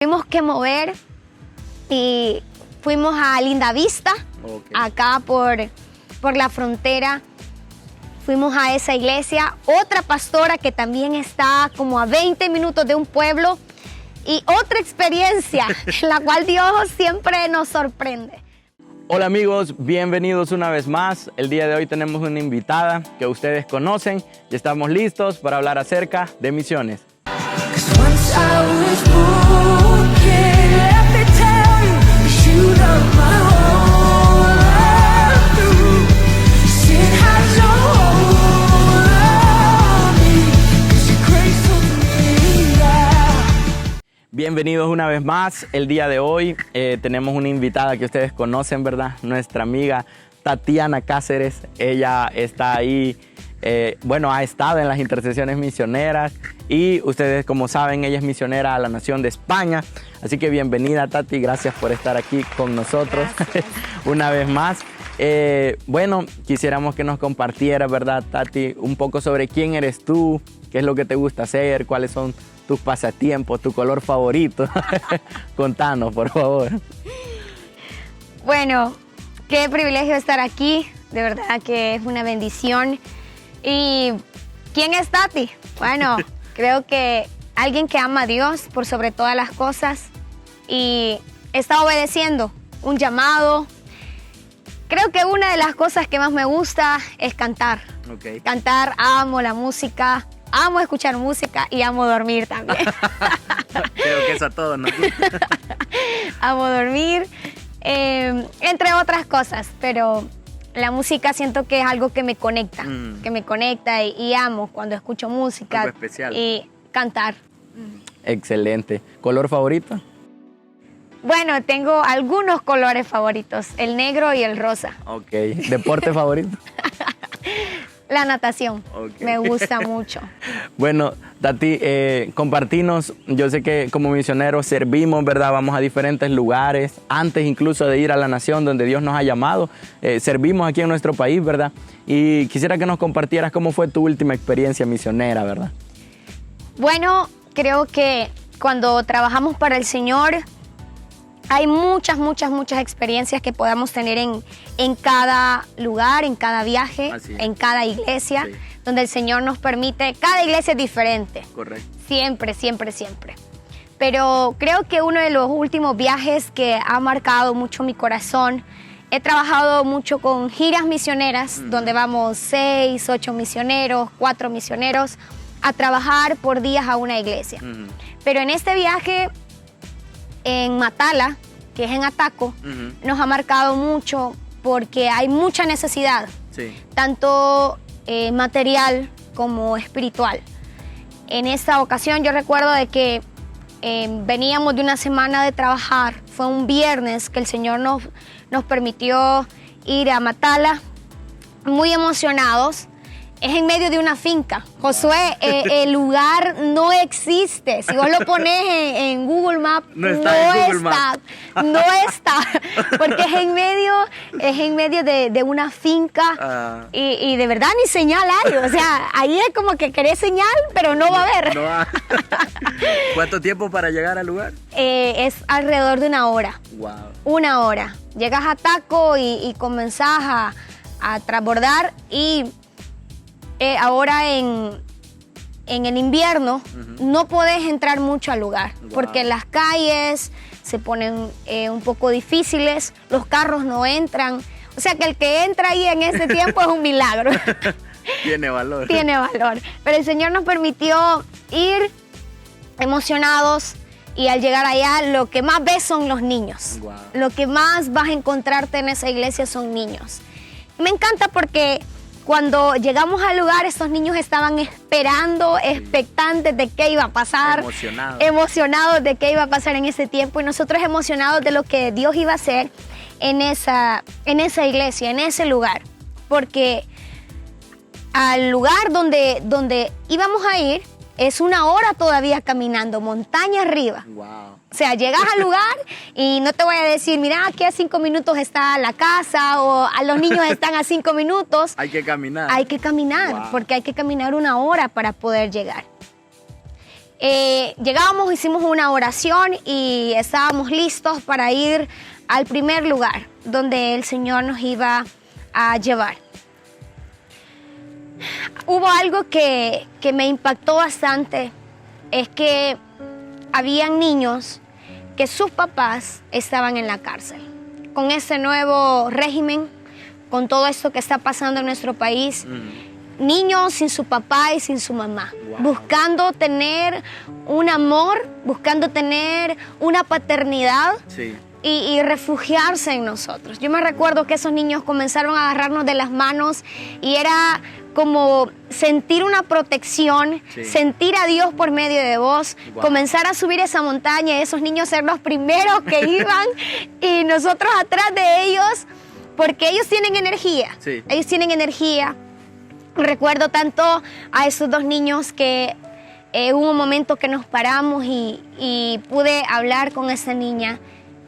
Tuvimos que mover y fuimos a Linda Vista, acá por la frontera. Fuimos a esa iglesia, otra pastora que también está como a 20 minutos de un pueblo y otra experiencia en la cual Dios siempre nos sorprende. Hola amigos, bienvenidos una vez más. El día de hoy tenemos una invitada que ustedes conocen y estamos listos para hablar acerca de misiones. Bienvenidos una vez más. El día de hoy tenemos una invitada que ustedes conocen, ¿verdad? Nuestra amiga Tatiana Cáceres. Ella está ahí, ha estado en las intercesiones misioneras y ustedes, como saben, ella es misionera a la nación de España. Así que bienvenida, Tati. Gracias por estar aquí con nosotros una vez más. Quisiéramos que nos compartieras, ¿verdad, Tati? Un poco sobre quién eres tú, qué es lo que te gusta hacer, cuáles son tus pasatiempos, tu color favorito. Contanos, por favor. Bueno, qué privilegio estar aquí. De verdad que es una bendición. ¿Y quién es Tati? Bueno, creo que alguien que ama a Dios por sobre todas las cosas y está obedeciendo un llamado. Creo que una de las cosas que más me gusta es cantar. Cantar, amo la música. Amo escuchar música y amo dormir también. Creo que eso a todos nos gusta. Amo dormir, entre otras cosas, pero la música siento que es algo que me conecta, y amo cuando escucho música. Algo especial. Y cantar. Excelente. ¿Color favorito? Bueno, tengo algunos colores favoritos, el negro y el rosa. Ok. ¿Deporte favorito? La natación, me gusta mucho. Bueno, Tati, compartinos, yo sé que como misioneros servimos, ¿verdad? Vamos a diferentes lugares, antes incluso de ir a la nación donde Dios nos ha llamado, servimos aquí en nuestro país, ¿verdad? Y quisiera que nos compartieras cómo fue tu última experiencia misionera, ¿verdad? Bueno, creo que cuando trabajamos para el Señor, hay muchas experiencias que podamos tener en cada lugar, en cada viaje, en cada iglesia, donde el Señor nos permite. Cada iglesia es diferente. Correcto. Siempre. Pero creo que uno de los últimos viajes que ha marcado mucho mi corazón, he trabajado mucho con giras misioneras, donde vamos 6, 8 misioneros, 4 misioneros, a trabajar por días a una iglesia. Pero en este viaje en Matala, que es en Ataco, nos ha marcado mucho porque hay mucha necesidad, tanto material como espiritual. En esta ocasión yo recuerdo de que veníamos de una semana de trabajar, fue un viernes que el Señor nos permitió ir a Matala, muy emocionados. Es en medio de una finca. Josué, el lugar no existe. Si vos lo pones en Google Maps, no está. Porque es en medio de una finca y de verdad ni señal hay. O sea, ahí es como que querés señal, pero no va a haber. ¿Cuánto tiempo para llegar al lugar? Es alrededor de una hora. Wow. Una hora. Llegas a Taco y comenzás a transbordar y... ahora en el invierno no podés entrar mucho al lugar porque las calles se ponen un poco difíciles, los carros no entran. O sea que el que entra ahí en ese tiempo es un milagro. Tiene valor. Tiene valor. Pero el Señor nos permitió ir emocionados y al llegar allá lo que más ves son los niños. Wow. Lo que más vas a encontrarte en esa iglesia son niños. Me encanta porque... cuando llegamos al lugar, estos niños estaban esperando, expectantes de qué iba a pasar. Emocionados de qué iba a pasar en ese tiempo. Y nosotros emocionados de lo que Dios iba a hacer en esa iglesia, en ese lugar. Porque al lugar donde íbamos a ir, es una hora todavía caminando, montaña arriba. Wow. O sea, llegas al lugar y no te voy a decir, mira, aquí a 5 minutos está la casa o a los niños están a 5 minutos. Hay que caminar. Hay que caminar, wow, porque hay que caminar 1 hora para poder llegar. llegamos, hicimos una oración y estábamos listos para ir al primer lugar donde el Señor nos iba a llevar. Hubo algo que me impactó bastante, es que habían niños que sus papás estaban en la cárcel. Con ese nuevo régimen, con todo esto que está pasando en nuestro país, niños sin su papá y sin su mamá, buscando tener un amor, buscando tener una paternidad. Sí. Y refugiarse en nosotros. Yo me recuerdo que esos niños comenzaron a agarrarnos de las manos y era como sentir una protección, sentir a Dios por medio de vos, comenzar a subir esa montaña y esos niños ser los primeros que iban y nosotros atrás de ellos, porque ellos tienen energía, ellos tienen energía. Recuerdo tanto a esos dos niños que hubo un momento que nos paramos y pude hablar con esa niña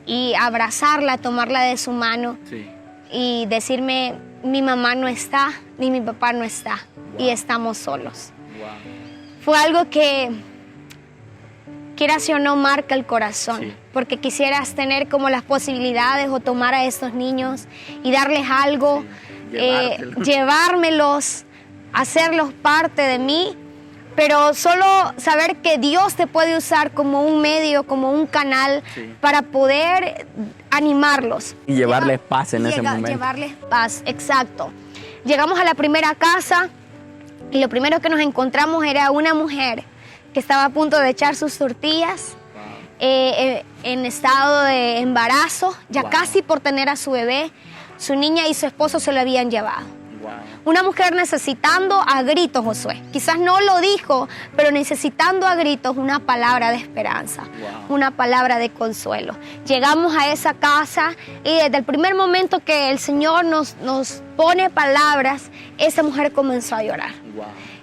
y abrazarla, tomarla de su mano y decirme, mi mamá no está, ni mi papá no está, y estamos solos. Fue algo que, quieras o no, marca el corazón, porque quisieras tener como las posibilidades o tomar a estos niños y darles algo, llevármelos, hacerlos parte de mí, pero solo saber que Dios te puede usar como un medio, como un canal para poder animarlos. Y llevarles paz en ese momento. Llevarles paz, exacto. Llegamos a la primera casa y lo primero que nos encontramos era una mujer que estaba a punto de echar sus tortillas, en estado de embarazo, ya casi por tener a su bebé. Su niña y su esposo se lo habían llevado. Una mujer necesitando a gritos, Josué. Quizás no lo dijo, pero necesitando a gritos una palabra de esperanza, una palabra de consuelo. Llegamos a esa casa y desde el primer momento que el Señor nos pone palabras, esa mujer comenzó a llorar.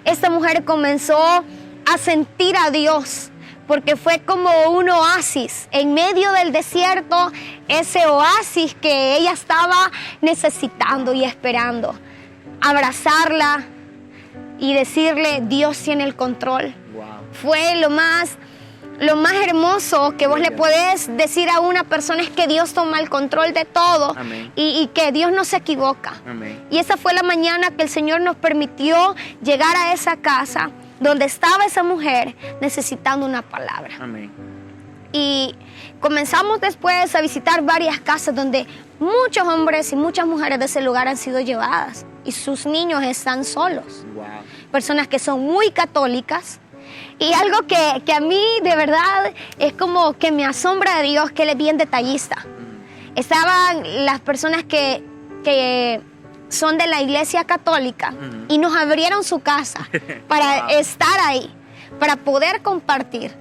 Esta mujer comenzó a sentir a Dios, porque fue como un oasis en medio del desierto, ese oasis que ella estaba necesitando y esperando. Abrazarla y decirle, Dios tiene el control. Fue lo más hermoso que vos le podés decir a una persona, es que Dios toma el control de todo y que Dios no se equivoca. Y esa fue la mañana que el Señor nos permitió llegar a esa casa donde estaba esa mujer necesitando una palabra. Y comenzamos después a visitar varias casas donde muchos hombres y muchas mujeres de ese lugar han sido llevadas y sus niños están solos. Personas que son muy católicas. Y algo que a mí de verdad es como que me asombra de Dios, que Él es bien detallista. Estaban las personas que son de la iglesia católica y nos abrieron su casa para estar ahí, para poder compartir.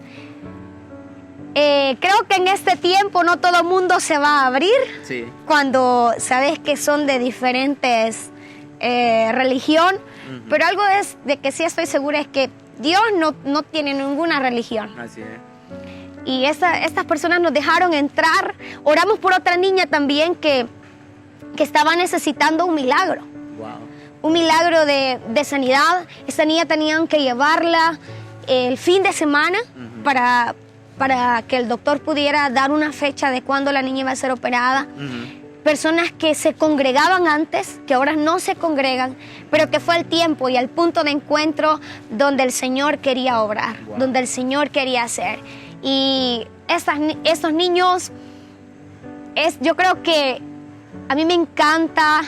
Creo que en este tiempo no todo el mundo se va a abrir cuando sabes que son de diferentes religión, pero algo de que sí estoy segura es que Dios no tiene ninguna religión. Así es. Y estas personas nos dejaron entrar. Oramos por otra niña también que estaba necesitando un milagro. Un milagro de sanidad. Esta niña tenían que llevarla el fin de semana para que el doctor pudiera dar una fecha de cuándo la niña iba a ser operada. Personas que se congregaban antes, que ahora no se congregan, pero que fue el tiempo y el punto de encuentro donde el Señor quería obrar, donde el Señor quería hacer. Y estos niños, yo creo que a mí me encanta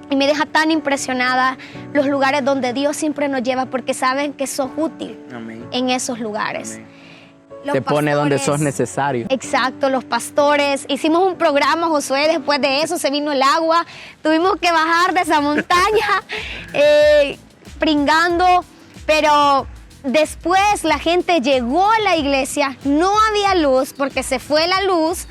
y me deja tan impresionada los lugares donde Dios siempre nos lleva, porque saben que sos útil en esos lugares. Te pone donde sos necesario. Exacto, los pastores. Hicimos un programa, Josué, después de eso se vino el agua. Tuvimos que bajar de esa montaña, pringando. Pero después la gente llegó a la iglesia. No había luz porque se fue la luz.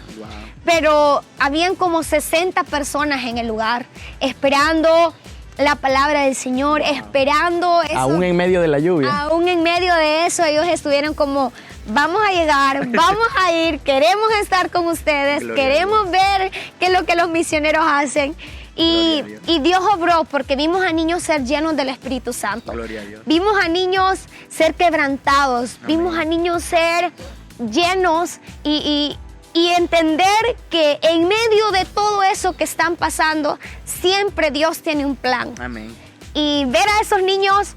Pero habían como 60 personas en el lugar esperando la palabra del Señor, esperando eso. Aún en medio de la lluvia. Aún en medio de eso, ellos estuvieron como, vamos a llegar, vamos a ir, queremos estar con ustedes, queremos ver qué es lo que los misioneros hacen. Y Dios obró porque vimos a niños ser llenos del Espíritu Santo. Gloria a Dios. Vimos a niños ser quebrantados. Amén. Vimos a niños ser llenos y entender que en medio de todo eso que están pasando, siempre Dios tiene un plan. Amén. Y ver a esos niños,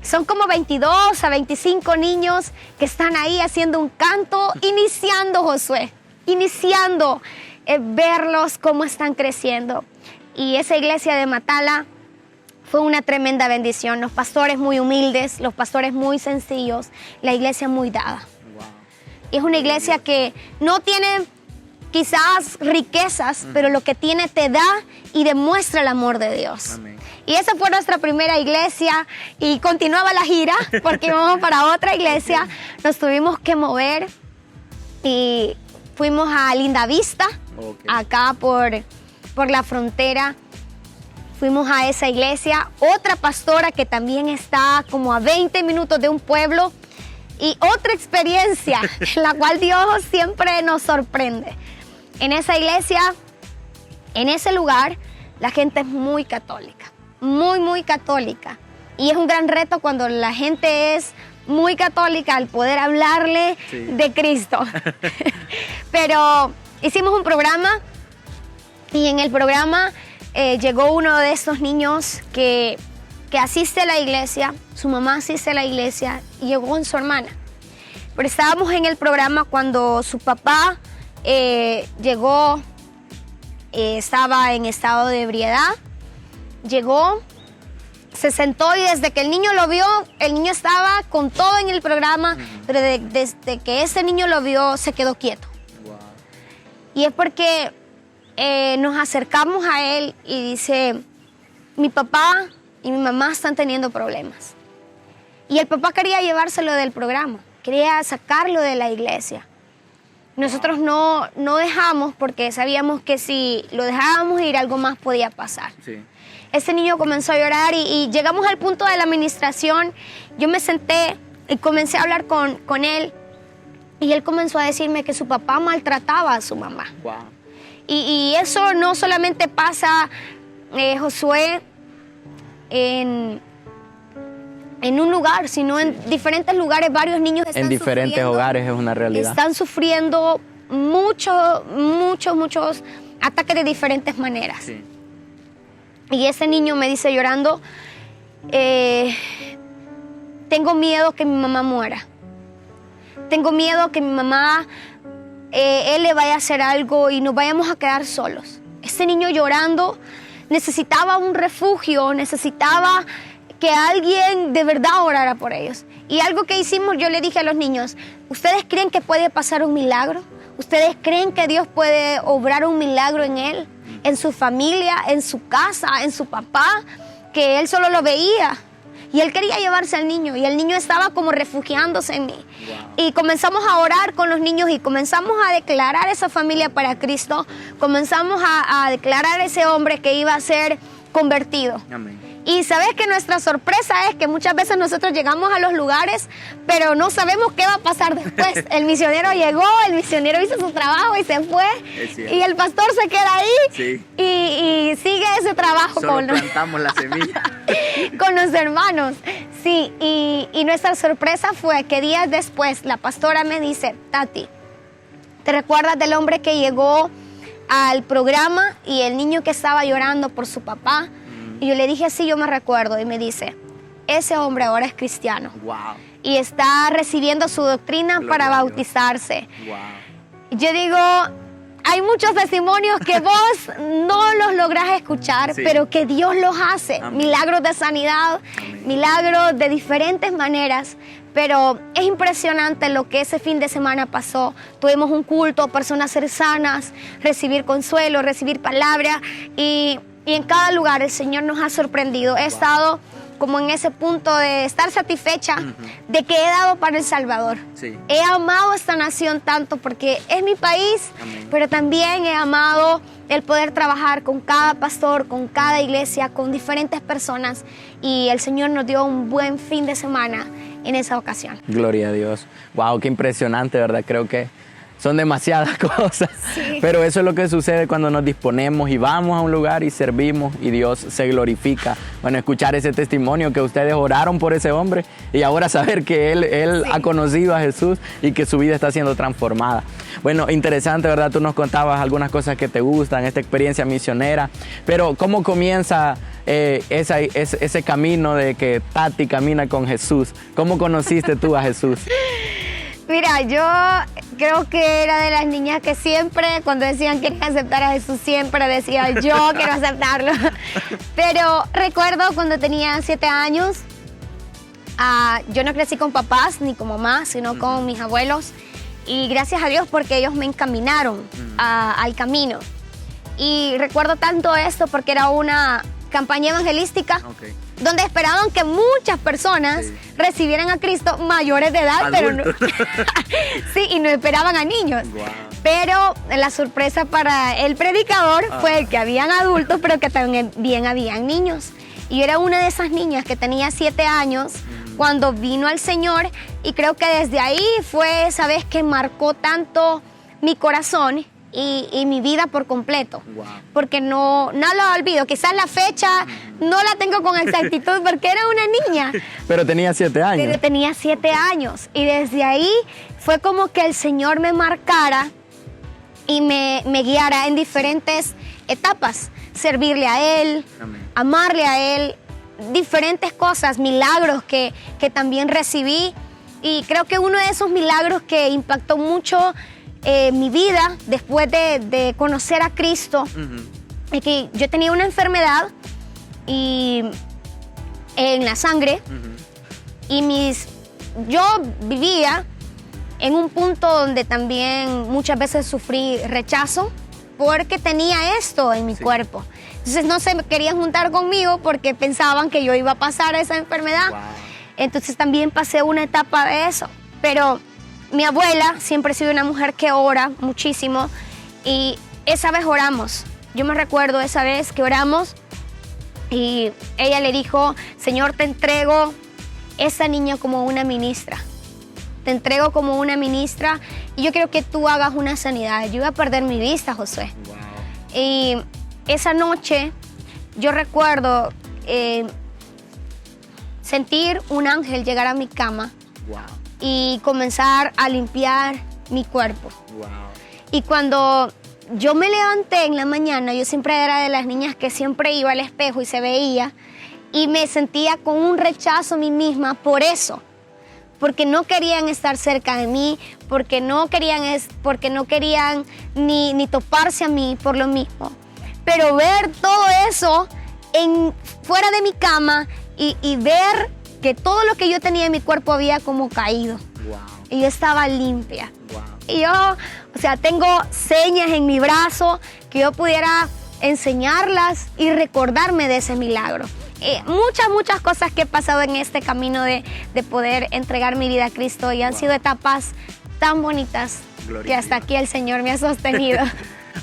son como 22 a 25 niños que están ahí haciendo un canto, iniciando, Josué, verlos cómo están creciendo. Y esa iglesia de Matala fue una tremenda bendición. Los pastores muy humildes, los pastores muy sencillos, la iglesia muy dada. Wow. Y es una iglesia que no tiene quizás riquezas, pero lo que tiene te da y demuestra el amor de Dios. Amén. Y esa fue nuestra primera iglesia y continuaba la gira porque íbamos para otra iglesia. Nos tuvimos que mover y fuimos a Linda Vista, acá por la frontera. Fuimos a esa iglesia, otra pastora que también está como a 20 minutos de un pueblo y otra experiencia en la cual Dios siempre nos sorprende. En esa iglesia, en ese lugar, la gente es muy católica. Muy católica. Y es un gran reto cuando la gente es muy católica al poder hablarle de Cristo. Pero hicimos un programa y en el programa llegó uno de estos niños que asiste a la iglesia, su mamá asiste a la iglesia y llegó con su hermana. Pero estábamos en el programa cuando su papá llegó, estaba en estado de ebriedad. Llegó, se sentó y desde que el niño lo vio, el niño estaba con todo en el programa, pero desde que ese niño lo vio, se quedó quieto. Wow. Y es porque nos acercamos a él y dice, mi papá y mi mamá están teniendo problemas. Y el papá quería llevárselo del programa, quería sacarlo de la iglesia. Nosotros no dejamos porque sabíamos que si lo dejábamos ir, algo más podía pasar. Sí. Ese niño comenzó a llorar y llegamos al punto de la administración. Yo me senté y comencé a hablar con él y él comenzó a decirme que su papá maltrataba a su mamá. Wow. Y eso no solamente pasa, Josué, en un lugar, sino en diferentes lugares. Varios niños están en diferentes hogares es una realidad. Están sufriendo muchos ataques de diferentes maneras. Sí. Y ese niño me dice llorando, tengo miedo que mi mamá muera. Tengo miedo que mi mamá, él le vaya a hacer algo y nos vayamos a quedar solos. Ese niño llorando necesitaba un refugio, necesitaba que alguien de verdad orara por ellos. Y algo que hicimos, yo le dije a los niños, ¿ustedes creen que puede pasar un milagro? ¿Ustedes creen que Dios puede obrar un milagro en él? En su familia, en su casa, en su papá, que él solo lo veía. Y él quería llevarse al niño y el niño estaba como refugiándose en mí. Wow. Y comenzamos a orar con los niños y comenzamos a declarar esa familia para Cristo. Comenzamos a declarar ese hombre que iba a ser convertido. Amén. Y sabes que nuestra sorpresa es que muchas veces nosotros llegamos a los lugares, pero no sabemos qué va a pasar después. El misionero llegó, el misionero hizo su trabajo y se fue. Y el pastor se queda ahí y sigue ese trabajo. Solo plantamos la semilla. Con los hermanos. Sí, y nuestra sorpresa fue que días después la pastora me dice, Tati, ¿te recuerdas del hombre que llegó al programa y el niño que estaba llorando por su papá? Y yo le dije, sí, yo me recuerdo. Y me dice, ese hombre ahora es cristiano. Wow. Y está recibiendo su doctrina para bautizarse. Wow. Yo digo, hay muchos testimonios que vos no los lográs escuchar, pero que Dios los hace. Amén. Milagros de sanidad, amén, milagros de diferentes maneras. Pero es impresionante lo que ese fin de semana pasó. Tuvimos un culto, personas ser sanas, recibir consuelo, recibir palabra y en cada lugar el Señor nos ha sorprendido. He estado como en ese punto de estar satisfecha de que he dado para El Salvador. Sí. He amado esta nación tanto porque es mi país, amén, pero también he amado el poder trabajar con cada pastor, con cada iglesia, con diferentes personas. Y el Señor nos dio un buen fin de semana en esa ocasión. Gloria a Dios. Wow, qué impresionante, ¿verdad? Creo que son demasiadas cosas. Sí. Pero eso es lo que sucede cuando nos disponemos y vamos a un lugar y servimos y Dios se glorifica. Bueno, escuchar ese testimonio que ustedes oraron por ese hombre y ahora saber que él ha conocido a Jesús y que su vida está siendo transformada. Bueno, interesante, ¿verdad? Tú nos contabas algunas cosas que te gustan, esta experiencia misionera, pero ¿cómo comienza ese camino de que Tati camina con Jesús? ¿Cómo conociste tú a Jesús? Mira, yo creo que era de las niñas que siempre, cuando decían que querían aceptar a Jesús, siempre decía yo quiero aceptarlo. Pero recuerdo cuando tenía 7 años, yo no crecí con papás ni con mamá, sino con mis abuelos. Y gracias a Dios porque ellos me encaminaron al camino. Y recuerdo tanto esto porque era una campaña evangelística. Okay. Donde esperaban que muchas personas recibieran a Cristo mayores de edad, pero no, sí, y no esperaban a niños. Wow. Pero la sorpresa para el predicador fue que habían adultos, pero que también habían niños. Y yo era una de esas niñas que tenía 7 años cuando vino al Señor, y creo que desde ahí fue esa vez que marcó tanto mi corazón y mi vida por completo. Wow. Porque no lo olvido. Quizás la fecha no la tengo con exactitud porque era una niña. Pero tenía 7 años. Pero tenía 7 años. Y desde ahí fue como que el Señor me marcara y me guiara en diferentes etapas. Servirle a Él, amén, amarle a Él, diferentes cosas, milagros que también recibí. Y creo que uno de esos milagros que impactó mucho mi vida después de conocer a Cristo, es que yo tenía una enfermedad en la sangre, y yo vivía en un punto donde también muchas veces sufrí rechazo porque tenía esto en mi cuerpo. Entonces no se querían juntar conmigo porque pensaban que yo iba a pasar esa enfermedad. Wow. Entonces también pasé una etapa de eso. Pero mi abuela siempre ha sido una mujer que ora muchísimo, y esa vez oramos. Yo me recuerdo esa vez que oramos y ella le dijo: Señor, te entrego esa niña como una ministra. Te entrego como una ministra y yo quiero que tú hagas una sanidad. Yo iba a perder mi vista, Josué. Wow. Y esa noche yo recuerdo sentir un ángel llegar a mi cama. Wow. Y comenzar a limpiar mi cuerpo. Wow. Y cuando yo me levanté en la mañana, yo siempre era de las niñas que siempre iba al espejo y se veía, y me sentía con un rechazo a mí misma por eso. Porque no querían estar cerca de mí, porque no querían ni toparse a mí por lo mismo. Pero ver todo eso fuera de mi cama y ver que todo lo que yo tenía en mi cuerpo había como caído. Wow. Y yo estaba limpia. Wow. Y yo, tengo señas en mi brazo que yo pudiera enseñarlas y recordarme de ese milagro. Muchas cosas que he pasado en este camino de poder entregar mi vida a Cristo, y han sido etapas tan bonitas que hasta aquí el Señor me ha sostenido.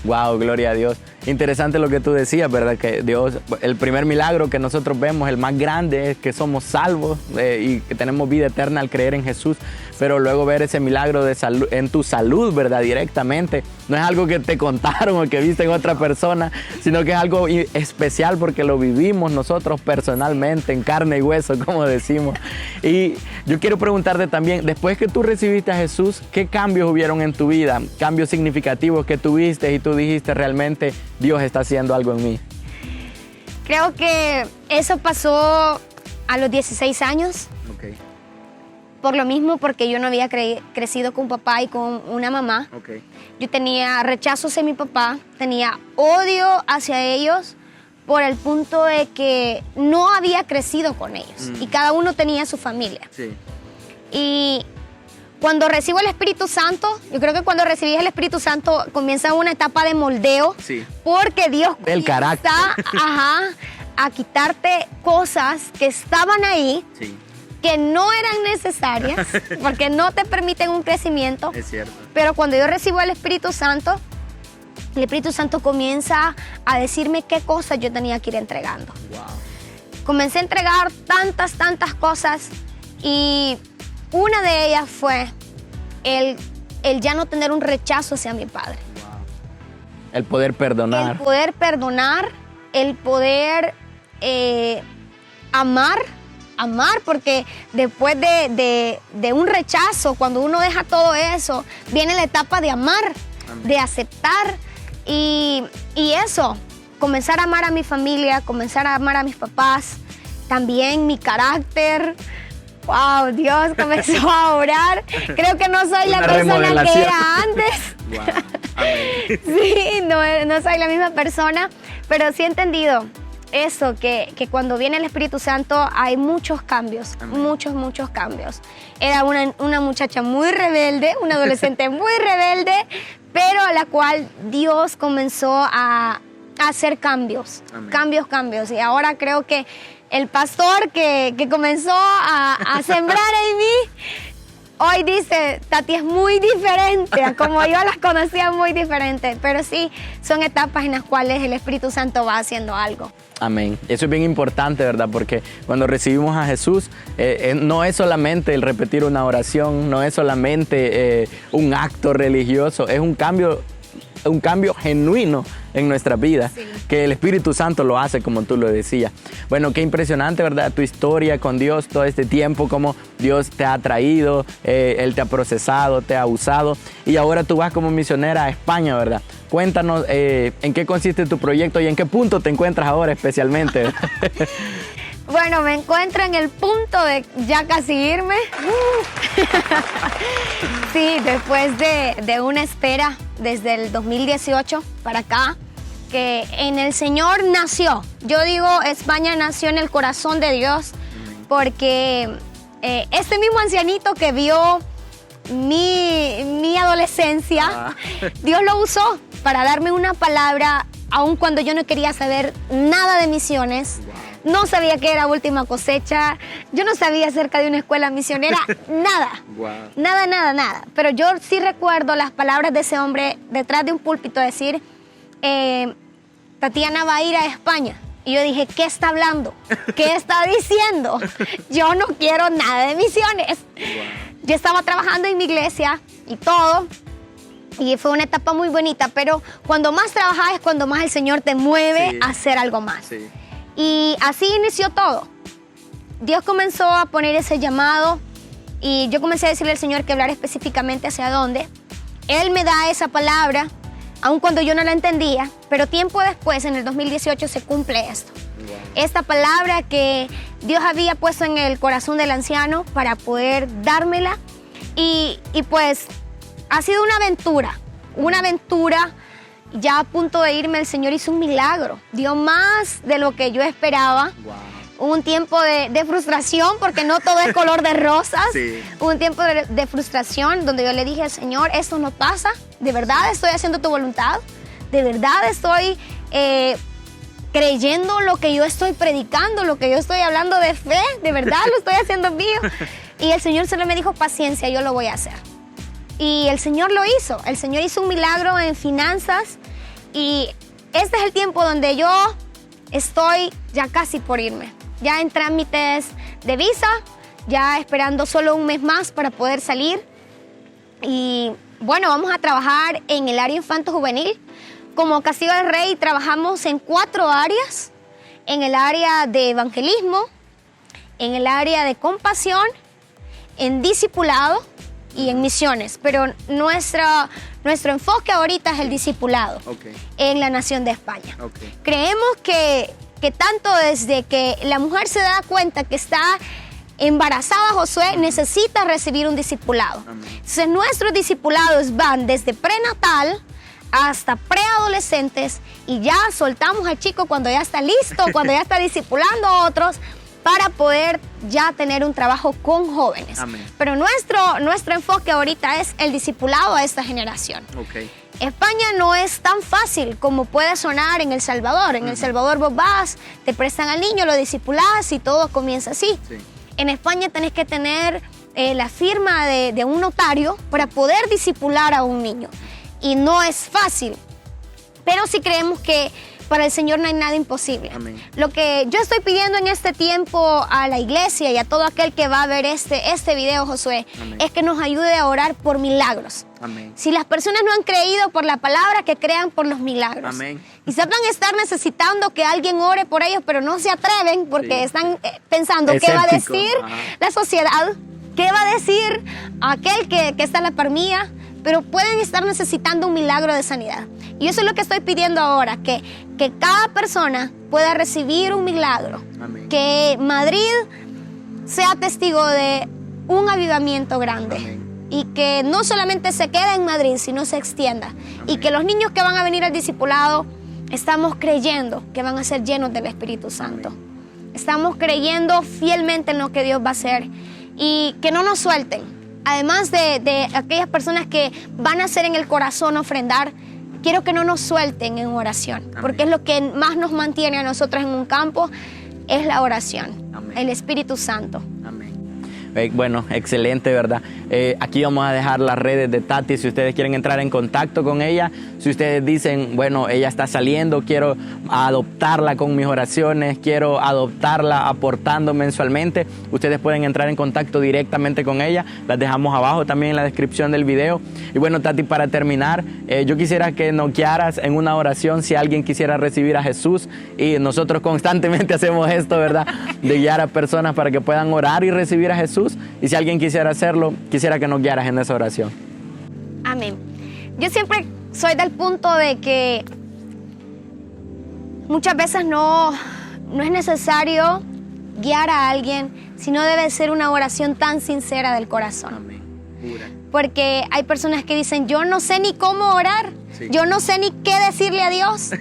Wow, gloria a Dios. Interesante lo que tú decías, ¿verdad? Que Dios, el primer milagro que nosotros vemos, el más grande, es que somos salvos y que tenemos vida eterna al creer en Jesús. Pero luego ver ese milagro de salud, en tu salud, ¿verdad? Directamente. No es algo que te contaron o que viste en otra persona, sino que es algo especial porque lo vivimos nosotros personalmente, en carne y hueso, como decimos. Y yo quiero preguntarte también, después que tú recibiste a Jesús, ¿qué cambios hubieron en tu vida? Cambios significativos que tuviste y tú dijiste, realmente Dios está haciendo algo en mí. Creo que eso pasó a los 16 años. Okay. Por lo mismo, porque yo no había crecido con un papá y con una mamá. Okay. Yo tenía rechazos en mi papá, tenía odio hacia ellos por el punto de que no había crecido con ellos. Y cada uno tenía su familia. Sí. Y cuando recibo el Espíritu Santo, yo creo que cuando recibís el Espíritu Santo comienza una etapa de moldeo. Sí. Porque Dios comienza a quitarte cosas que estaban ahí. Sí. Que no eran necesarias, porque no te permiten un crecimiento. Es cierto. Pero cuando yo recibo el Espíritu Santo comienza a decirme qué cosas yo tenía que ir entregando. Wow. Comencé a entregar tantas cosas, y una de ellas fue el el ya no tener un rechazo hacia mi padre. El poder perdonar. El poder perdonar, el poder amar, porque después de un rechazo, cuando uno deja todo eso, viene la etapa de amar, de aceptar y eso, comenzar a amar a mi familia, comenzar a amar a mis papás, también mi carácter. Wow, Dios comenzó a orar. Creo que no soy la persona que era antes. Wow. Amén. Sí, no soy la misma persona, pero sí he entendido eso, que cuando viene el Espíritu Santo hay muchos cambios, Amén. muchos cambios. Era una muchacha muy rebelde, una adolescente muy rebelde, pero a la cual Dios comenzó a hacer cambios, Amén. cambios. Y ahora creo que el pastor que comenzó a sembrar en mí, hoy dice, Tati es muy diferente, a como yo las conocía, muy diferente. Pero sí, son etapas en las cuales el Espíritu Santo va haciendo algo. Amén. Eso es bien importante, ¿verdad? Porque cuando recibimos a Jesús, no es solamente el repetir una oración, no es solamente un acto religioso, es un cambio genuino en nuestra vida, sí, que el Espíritu Santo lo hace, como tú lo decías. Bueno, qué impresionante, ¿verdad? Tu historia con Dios todo este tiempo, cómo Dios te ha traído, Él te ha procesado, te ha usado, y ahora tú vas como misionera a España, ¿verdad? Cuéntanos en qué consiste tu proyecto y en qué punto te encuentras ahora especialmente. Bueno, me encuentro en el punto de ya casi irme. Sí, después de una espera desde el 2018 para acá, que en el Señor nació. Yo digo, España nació en el corazón de Dios, porque este mismo ancianito que vio mi adolescencia, Dios lo usó para darme una palabra, aun cuando yo no quería saber nada de misiones. No sabía qué era Última Cosecha, yo no sabía acerca de una escuela misionera, nada, nada. Pero yo sí recuerdo las palabras de ese hombre detrás de un púlpito decir, Tatiana va a ir a España. Y yo dije, ¿qué está hablando? ¿Qué está diciendo? Yo no quiero nada de misiones. Yo estaba trabajando en mi iglesia y todo, y fue una etapa muy bonita, pero cuando más trabajas es cuando más el Señor te mueve a hacer algo más. Sí. Y así inició todo. Dios comenzó a poner ese llamado y yo comencé a decirle al Señor que hablar específicamente hacia dónde. Él me da esa palabra, aun cuando yo no la entendía, pero tiempo después, en el 2018, se cumple esto. Wow. Esta palabra que Dios había puesto en el corazón del anciano para poder dármela. Y pues ha sido una aventura. Ya a punto de irme, el Señor hizo un milagro. Dio más de lo que yo esperaba. Wow. Hubo un tiempo de frustración, porque no todo es color de rosas. Sí. Hubo un tiempo de frustración donde yo le dije al Señor, esto no pasa. ¿De verdad estoy haciendo tu voluntad? ¿De verdad estoy creyendo lo que yo estoy predicando, lo que yo estoy hablando de fe? ¿De verdad lo estoy haciendo mío? Y el Señor solo me dijo, paciencia, yo lo voy a hacer. Y el Señor lo hizo. El Señor hizo un milagro en finanzas. Y este es el tiempo donde yo estoy ya casi por irme. Ya en trámites de visa, ya esperando solo un mes más para poder salir. Y bueno, vamos a trabajar en el área infanto-juvenil. Como Castillo del Rey trabajamos en 4 áreas. En el área de evangelismo, en el área de compasión, en discipulado y en misiones, pero nuestro enfoque ahorita es el discipulado en la nación de España. Creemos que tanto desde que la mujer se da cuenta que está embarazada, Josué necesita recibir un discipulado. Entonces nuestros discipulados van desde prenatal hasta preadolescentes y ya soltamos al chico cuando ya está listo, cuando ya está discipulando a otros, para poder ya tener un trabajo con jóvenes. Amén. Pero nuestro enfoque ahorita es el discipulado a esta generación. España no es tan fácil como puede sonar en El Salvador. En El Salvador vos vas, te prestan al niño, lo discipulás y todo comienza así. Sí. En España tenés que tener la firma de un notario para poder discipular a un niño. Y no es fácil. Pero sí creemos que para el Señor no hay nada imposible. Amén. Lo que yo estoy pidiendo en este tiempo a la iglesia y a todo aquel que va a ver este video, Josué, Amén. es que nos ayude a orar por milagros. Amén. Si las personas no han creído por la palabra, que crean por los milagros. Amén. Y sepan estar necesitando que alguien ore por ellos, pero no se atreven porque Sí. están pensando qué va a Escéptico. decir Ajá. la sociedad, qué va a decir aquel que está a la par mía, pero pueden estar necesitando un milagro de sanidad. Y eso es lo que estoy pidiendo ahora, que cada persona pueda recibir un milagro. Amén. Que Madrid sea testigo de un avivamiento grande. Amén. Y que no solamente se quede en Madrid, sino se extienda. Y que los niños que van a venir al discipulado, estamos creyendo que van a ser llenos del Espíritu Santo. Estamos creyendo fielmente en lo que Dios va a hacer. Y que no nos suelten. Además de aquellas personas que van a hacer en el corazón ofrendar, quiero que no nos suelten en oración. Amén. Porque es lo que más nos mantiene a nosotros en un campo, es la oración. Amén. El Espíritu Santo. Amén. Bueno, excelente, ¿verdad? Aquí vamos a dejar las redes de Tati si ustedes quieren entrar en contacto con ella. Si ustedes dicen, bueno, ella está saliendo, quiero adoptarla con mis oraciones, quiero adoptarla aportando mensualmente, ustedes pueden entrar en contacto directamente con ella. Las dejamos abajo también en la descripción del video. Y bueno, Tati, para terminar, yo quisiera que nos guiaras en una oración si alguien quisiera recibir a Jesús. Y nosotros constantemente hacemos esto, ¿verdad? De guiar a personas para que puedan orar y recibir a Jesús. Y si alguien quisiera hacerlo, quisiera que nos guiaras en esa oración. Amén. Yo siempre soy del punto de que muchas veces no es necesario guiar a alguien, sino debe ser una oración tan sincera del corazón. Amén. Pura. Porque hay personas que dicen, yo no sé ni cómo orar, Sí. yo no sé ni qué decirle a Dios.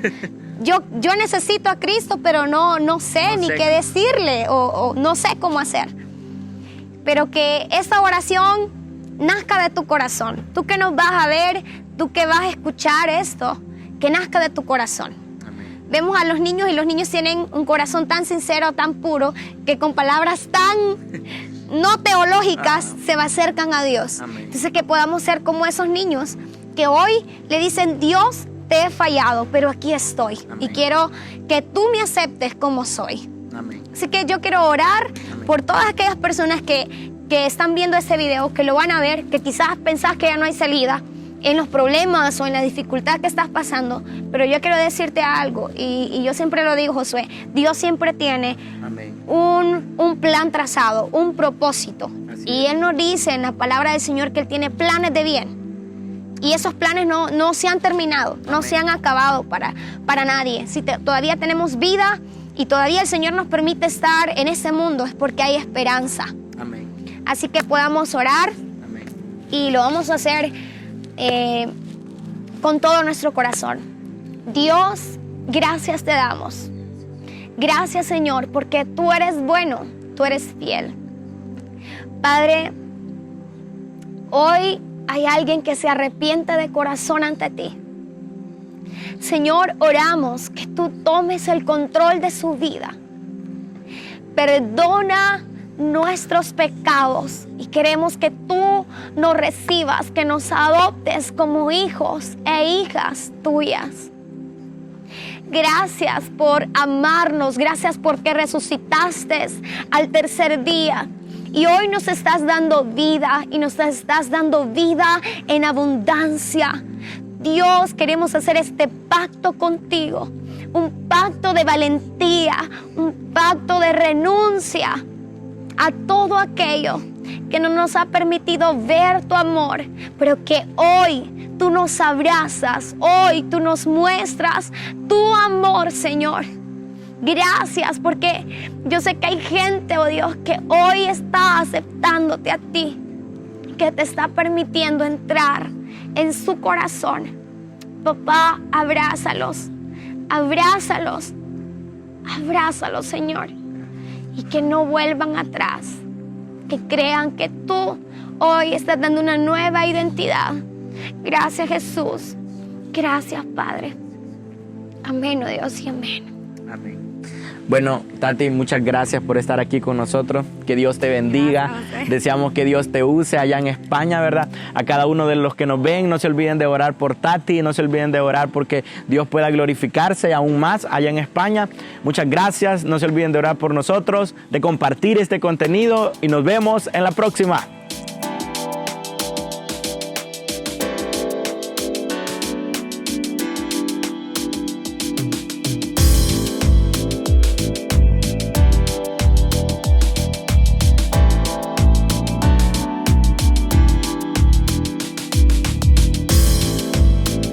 Yo necesito a Cristo, pero no sé No ni sé qué cómo. decirle o no sé cómo hacer. Pero que esta oración nazca de tu corazón. Tú que nos vas a ver, tú que vas a escuchar esto, que nazca de tu corazón. Amén. Vemos a los niños y los niños tienen un corazón tan sincero, tan puro, que con palabras tan no teológicas se acercan a Dios. Amén. Entonces que podamos ser como esos niños que hoy le dicen, Dios, te he fallado, pero aquí estoy. Amén. Y quiero que tú me aceptes como soy. Amén. Así que yo quiero orar Amén. por todas aquellas personas que están viendo este video, que lo van a ver, que quizás pensás que ya no hay salida en los problemas o en la dificultad que estás pasando, pero yo quiero decirte algo, y yo siempre lo digo, Josué, Dios siempre tiene Amén. un plan trazado, un propósito. Así Y es. Él nos dice en la palabra del Señor que Él tiene planes de bien. Y esos planes no se han terminado, no Amén. se han acabado para nadie. Si todavía tenemos vida y todavía el Señor nos permite estar en este mundo, es porque hay esperanza. Amén. Así que podamos orar Amén. y lo vamos a hacer con todo nuestro corazón. Dios, gracias te damos. Gracias, Señor, porque tú eres bueno, tú eres fiel. Padre, hoy hay alguien que se arrepiente de corazón ante ti. Señor, oramos que tú tomes el control de su vida. Perdona nuestros pecados y queremos que tú nos recibas, que nos adoptes como hijos e hijas tuyas. Gracias por amarnos, gracias porque resucitaste al tercer día. Y hoy nos estás dando vida y nos estás dando vida en abundancia. Dios, queremos hacer este pacto contigo, un pacto de valentía, un pacto de renuncia a todo aquello que no nos ha permitido ver tu amor, pero que hoy tú nos abrazas, hoy tú nos muestras tu amor, Señor. Gracias, porque yo sé que hay gente, oh Dios, que hoy está aceptándote a ti, que te está permitiendo entrar en su corazón. Papá, abrázalos, abrázalos, abrázalos, Señor, y que no vuelvan atrás, que crean que tú hoy estás dando una nueva identidad. Gracias, Jesús. Gracias, Padre. Amén, oh Dios, y amén. Amén. Bueno, Tati, muchas gracias por estar aquí con nosotros. Que Dios te bendiga. Deseamos que Dios te use allá en España, ¿verdad? A cada uno de los que nos ven, no se olviden de orar por Tati, no se olviden de orar porque Dios pueda glorificarse aún más allá en España. Muchas gracias. No se olviden de orar por nosotros, de compartir este contenido y nos vemos en la próxima.